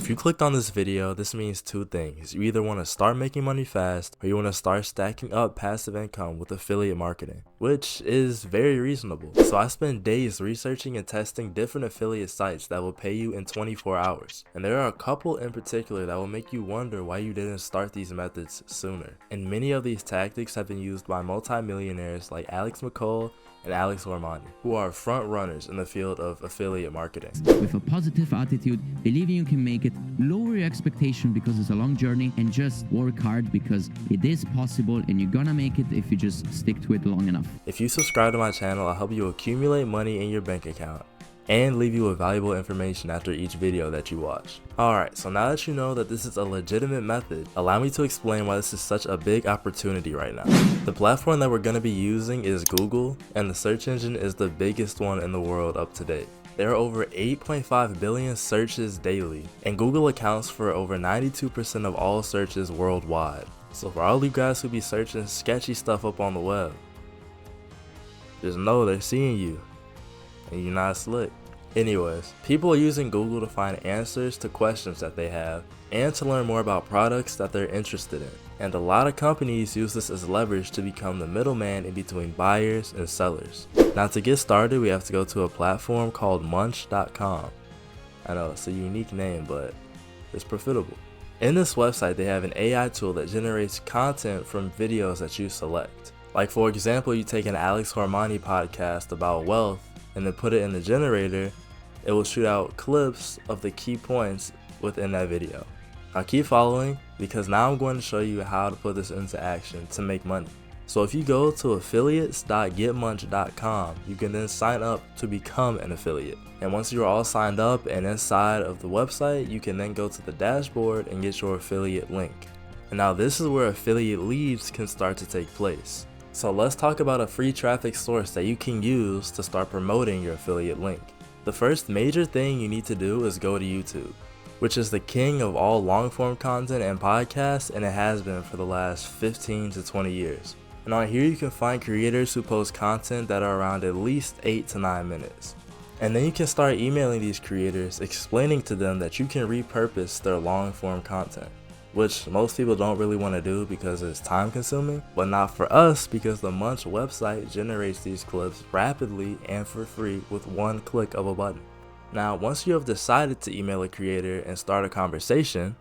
If you clicked on this video, this means two things. You either want to start making money fast, or you want to start stacking up passive income with affiliate marketing, which is very reasonable. So I spent days researching and testing different affiliate sites that will pay you in 24 hours. And there are a couple in particular that will make you wonder why you didn't start these methods sooner. And many of these tactics have been used by multimillionaires like Alex McCall and Alex Hormozi, who are front runners in the field of affiliate marketing. With a positive attitude, believing you can make it, lower your expectation because it's a long journey, and just work hard because it is possible and you're gonna make it if you just stick to it long enough. If you subscribe to my channel, I'll help you accumulate money in your bank account and leave you with valuable information after each video that you watch. Alright, so now that you know that this is a legitimate method, allow me to explain why this is such a big opportunity right now. The platform that we're going to be using is Google, and the search engine is the biggest one in the world up to date. There are over 8.5 billion searches daily, and Google accounts for over 92% of all searches worldwide. So for all you guys who be searching sketchy stuff up on the web, just know they're seeing you, and you're not slick. Anyways, people are using Google to find answers to questions that they have and to learn more about products that they're interested in. And a lot of companies use this as leverage to become the middleman in between buyers and sellers. Now to get started, we have to go to a platform called munch.com. I know it's a unique name, but it's profitable. In this website, they have an AI tool that generates content from videos that you select. Like for example, you take an Alex Hormozi podcast about wealth and then put it in the generator, it will shoot out clips of the key points within that video. Now keep following, because now I'm going to show you how to put this into action to make money. So if you go to affiliates.getmunch.com, you can then sign up to become an affiliate. And once you're all signed up and inside of the website, you can then go to the dashboard and get your affiliate link. And now this is where affiliate leads can start to take place. So let's talk about a free traffic source that you can use to start promoting your affiliate link. The first major thing you need to do is go to YouTube, which is the king of all long form content and podcasts, and it has been for the last 15 to 20 years. And on here you can find creators who post content that are around at least 8 to 9 minutes. And then you can start emailing these creators, explaining to them that you can repurpose their long form content, which most people don't really want to do because it's time consuming, but not for us because the Munch website generates these clips rapidly and for free with one click of a button. Now, once you have decided to email a creator and start a conversation,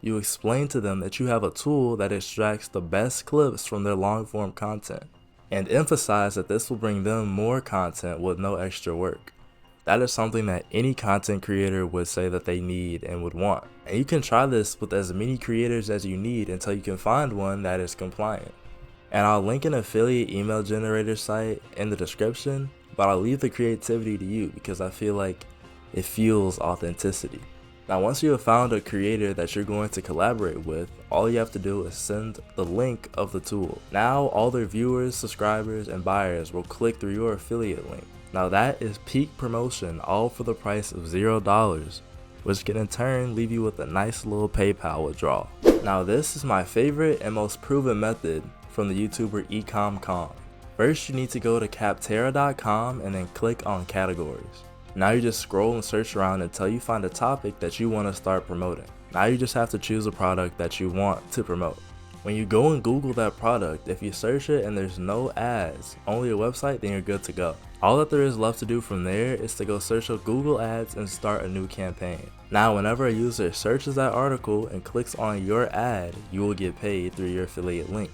you explain to them that you have a tool that extracts the best clips from their long form content, and emphasize that this will bring them more content with no extra work. That is something that any content creator would say that they need and would want. And you can try this with as many creators as you need until you can find one that is compliant. And I'll link an affiliate email generator site in the description, but I'll leave the creativity to you because I feel like it fuels authenticity. Now once you have found a creator that you're going to collaborate with, all you have to do is send the link of the tool. Now all their viewers, subscribers, and buyers will click through your affiliate link. Now that is peak promotion, all for the price of $0, which can in turn leave you with a nice little PayPal withdrawal. Now this is my favorite and most proven method from the YouTuber ecom. First you need to go to capterra.com and then click on categories. Now you just scroll and search around until you find a topic that you want to start promoting. Now you just have to choose a product that you want to promote. When you go and Google that product, if you search it and there's no ads, only a website, then you're good to go. All that there is left to do from there is to go search up Google Ads and start a new campaign. Now whenever a user searches that article and clicks on your ad, you will get paid through your affiliate link.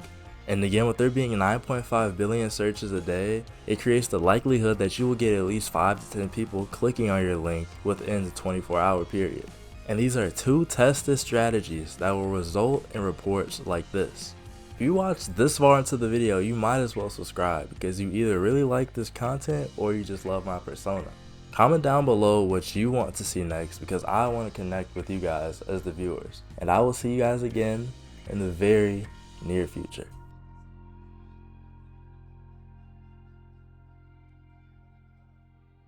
And again, with there being 9.5 billion searches a day, it creates the likelihood that you will get at least 5 to 10 people clicking on your link within the 24-hour period. And these are two tested strategies that will result in reports like this. If you watched this far into the video, you might as well subscribe because you either really like this content or you just love my persona. Comment down below what you want to see next because I want to connect with you guys as the viewers. And I will see you guys again in the very near future.